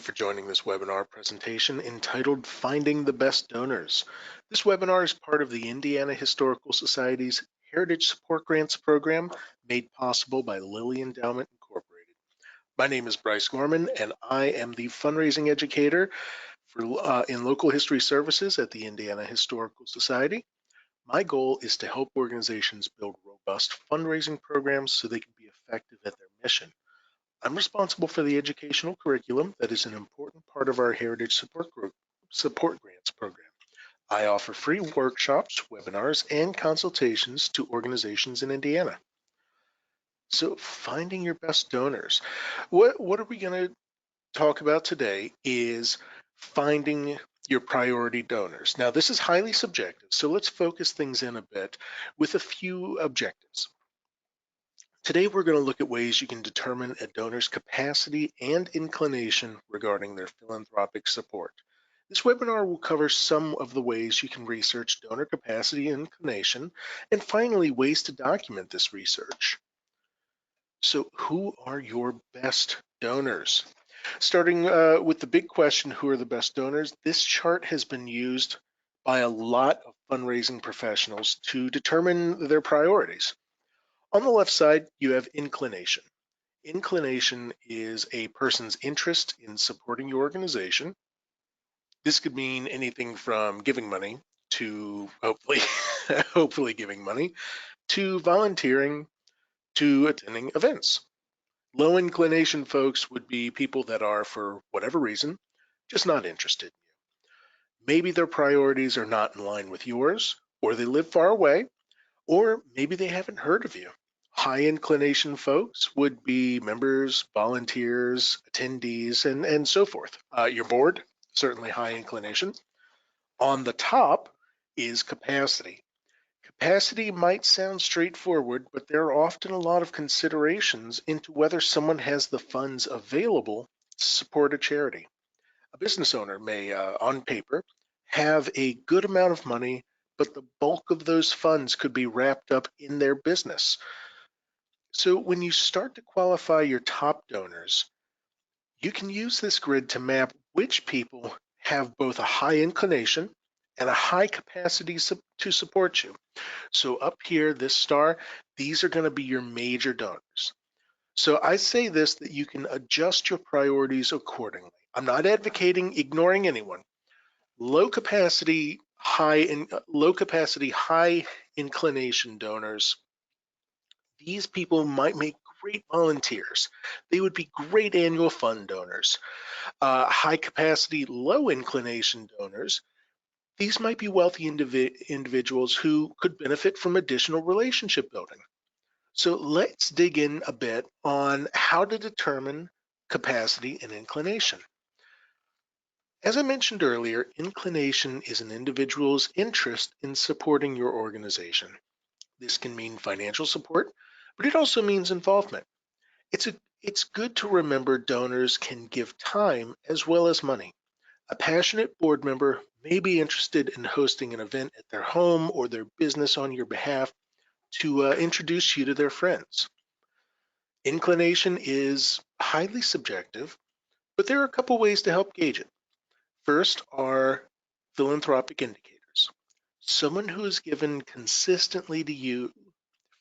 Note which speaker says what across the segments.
Speaker 1: you for joining this webinar presentation entitled Finding the Best Donors. This webinar is part of the Indiana Historical Society's Heritage Support Grants program made possible by Lilly Endowment Incorporated. My name is Bryce Gorman and I am the fundraising educator in local history services at the Indiana Historical Society. My goal is to help organizations build robust fundraising programs so they can be effective at their mission. I'm responsible for the educational curriculum that is an important part of our Heritage Support Grants program. I offer free workshops, webinars, and consultations to organizations in Indiana. So finding your best donors. What are we going to talk about today is finding your priority donors. Now, this is highly subjective, so let's focus things in a bit with a few objectives. Today, we're going to look at ways you can determine a donor's capacity and inclination regarding their philanthropic support. This webinar will cover some of the ways you can research donor capacity and inclination, and finally, ways to document this research. So, who are your best donors? Starting with the big question, who are the best donors? This chart has been used by a lot of fundraising professionals to determine their priorities. On the left side, you have inclination. Inclination is a person's interest in supporting your organization. This could mean anything from giving money to hopefully giving money to volunteering to attending events. Low inclination folks would be people that are, for whatever reason, just not interested. Maybe their priorities are not in line with yours, or they live far away, or maybe they haven't heard of you. High inclination folks would be members, volunteers, attendees, and so forth. Your board, certainly high inclination. On the top is capacity. Capacity might sound straightforward, but there are often a lot of considerations into whether someone has the funds available to support a charity. A business owner may, on paper, have a good amount of money, but the bulk of those funds could be wrapped up in their business. So when you start to qualify your top donors, you can use this grid to map which people have both a high inclination and a high capacity to support you. So up here, this star, these are going to be your major donors. So I say this that you can adjust your priorities accordingly. I'm not advocating ignoring anyone. Low capacity, high inclination donors, these people might make great volunteers. They would be great annual fund donors. High capacity, low inclination donors, these might be wealthy individuals who could benefit from additional relationship building. So let's dig in a bit on how to determine capacity and inclination. As I mentioned earlier, inclination is an individual's interest in supporting your organization. This can mean financial support, but it also means involvement. It's good to remember donors can give time as well as money. A passionate board member may be interested in hosting an event at their home or their business on your behalf to introduce you to their friends. Inclination is highly subjective, but there are a couple ways to help gauge it. First are philanthropic indicators. Someone who has given consistently to you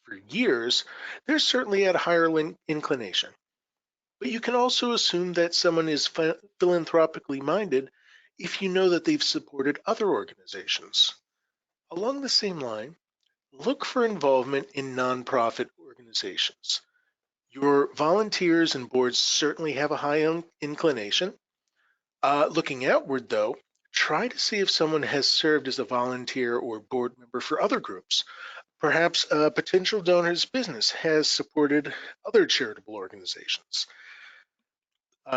Speaker 1: for years, they're certainly at a higher inclination. But you can also assume that someone is philanthropically minded if you know that they've supported other organizations. Along the same line, look for involvement in nonprofit organizations. Your volunteers and boards certainly have a high inclination. Looking outward, though, try to see if someone has served as a volunteer or board member for other groups. Perhaps a potential donor's business has supported other charitable organizations.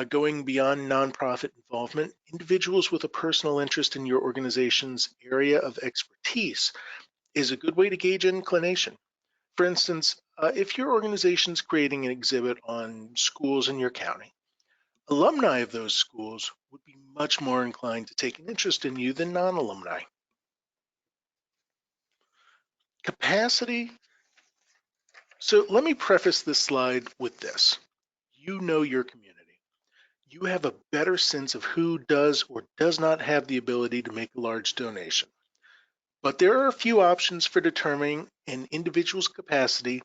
Speaker 1: Going beyond nonprofit involvement, individuals with a personal interest in your organization's area of expertise is a good way to gauge inclination. For instance, if your organization's creating an exhibit on schools in your county, alumni of those schools would be much more inclined to take an interest in you than non-alumni. Capacity. So let me preface this slide with this. You know your community. you have a better sense of who does or does not have the ability to make a large donation. But there are a few options for determining an individual's capacity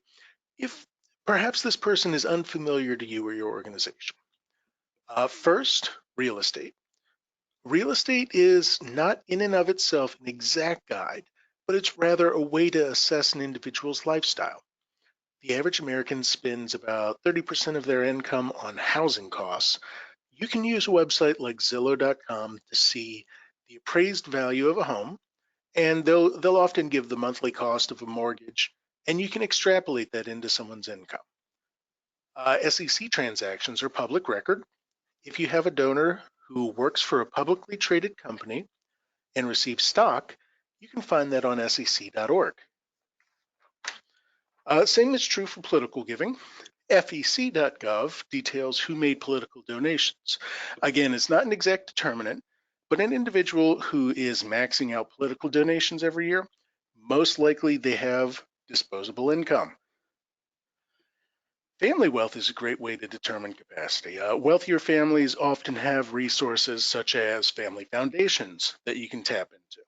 Speaker 1: if perhaps this person is unfamiliar to you or your organization. First, real estate. Real estate is not in and of itself an exact guide, but it's rather a way to assess an individual's lifestyle. The average American spends about 30% of their income on housing costs. You can use a website like Zillow.com to see the appraised value of a home, and they'll often give the monthly cost of a mortgage, and you can extrapolate that into someone's income. SEC transactions are public record. If you have a donor who works for a publicly traded company and receives stock, you can find that on sec.org. Same is true for political giving. FEC.gov details who made political donations. Again, it's not an exact determinant, but an individual who is maxing out political donations every year, most likely they have disposable income. Family wealth is a great way to determine capacity. Wealthier families often have resources such as family foundations that you can tap into.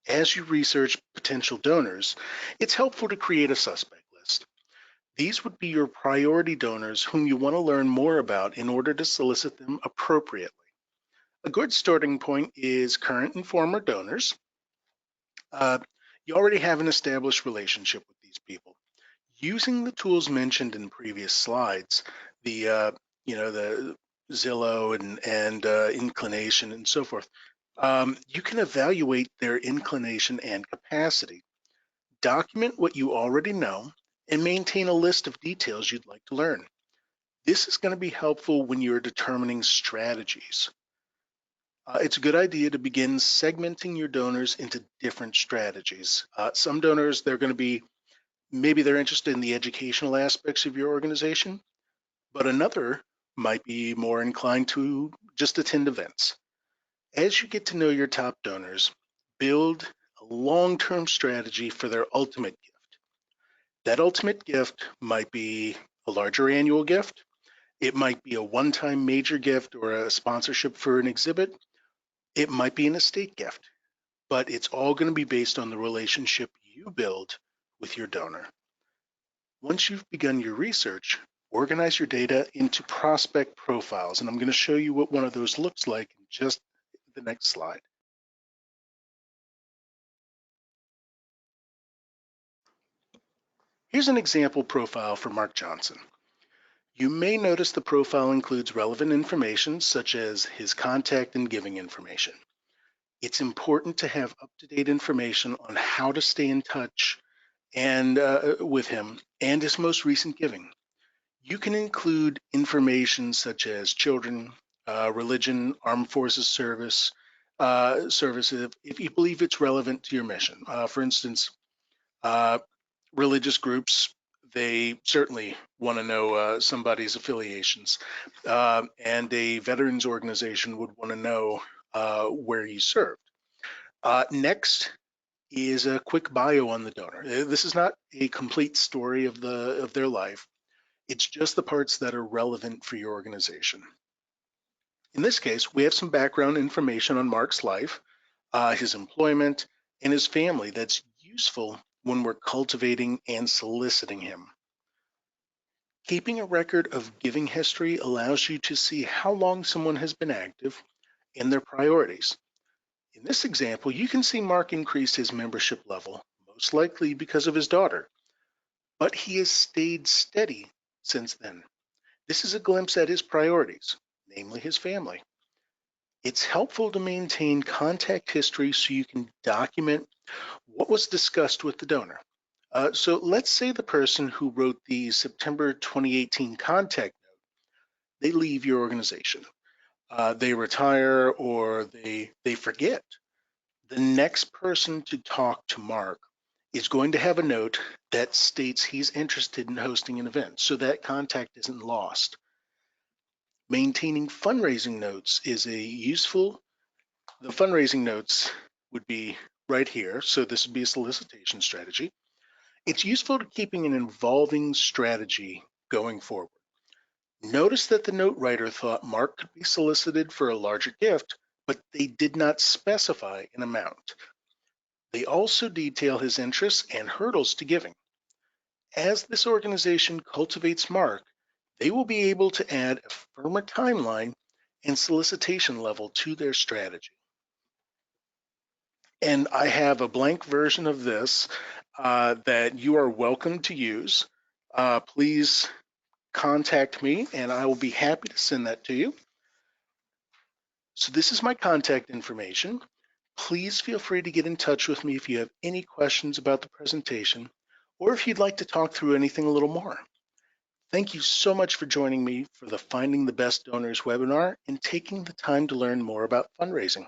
Speaker 1: As you research potential donors, it's helpful to create a suspect list. These would be your priority donors whom you want to learn more about in order to solicit them appropriately. A good starting point is current and former donors. Uh, you already have an established relationship with these people. Using the tools mentioned in previous slides, the the Zillow and Inclination and so forth, you can evaluate their inclination and capacity. Document what you already know and maintain a list of details you'd like to learn. This is going to be helpful when you're determining strategies. It's a good idea to begin segmenting your donors into different strategies. Some donors, they're going to be, maybe they're interested in the educational aspects of your organization, but another might be more inclined to just attend events. As you get to know your top donors, build a long-term strategy for their ultimate gift. That ultimate gift might be a larger annual gift. It might be a one-time major gift or a sponsorship for an exhibit. It might be an estate gift, but it's all going to be based on the relationship you build with your donor. Once you've begun your research, organize your data into prospect profiles, and I'm going to show you what one of those looks like in just the next slide. Here's an example profile for Mark Johnson. You may notice the profile includes relevant information such as his contact and giving information. It's important to have up-to-date information on how to stay in touch and with him and his most recent giving. You can include information such as children, religion, armed forces service if you believe it's relevant to your mission. For instance, uh, religious groups, they certainly want to know somebody's affiliations. And a veterans organization would want to know where you served. Next is a quick bio on the donor. This is not a complete story of their life. It's just the parts that are relevant for your organization. In this case, we have some background information on Mark's life, his employment, and his family that's useful when we're cultivating and soliciting him. Keeping a record of giving history allows you to see how long someone has been active and their priorities. In this example, you can see Mark increase his membership level, most likely because of his daughter, but he has stayed steady since then. This is a glimpse at his priorities, namely his family. It's helpful to maintain contact history so you can document what was discussed with the donor. So let's say the person who wrote the September 2018 contact note, they leave your organization. They retire or they forget. The next person to talk to Mark is going to have a note that states he's interested in hosting an event, so that contact isn't lost. Maintaining fundraising notes is the fundraising notes would be right here. So this would be a solicitation strategy. It's useful to keeping an evolving strategy going forward. Notice that the note writer thought Mark could be solicited for a larger gift, but they did not specify an amount. They also detail his interests and hurdles to giving. As this organization cultivates Mark, they will be able to add a firmer timeline and solicitation level to their strategy. And I have a blank version of this that you are welcome to use. Please contact me and I will be happy to send that to you. So this is my contact information. Please feel free to get in touch with me if you have any questions about the presentation or if you'd like to talk through anything a little more. Thank you so much for joining me for the Finding the Best Donors webinar and taking the time to learn more about fundraising.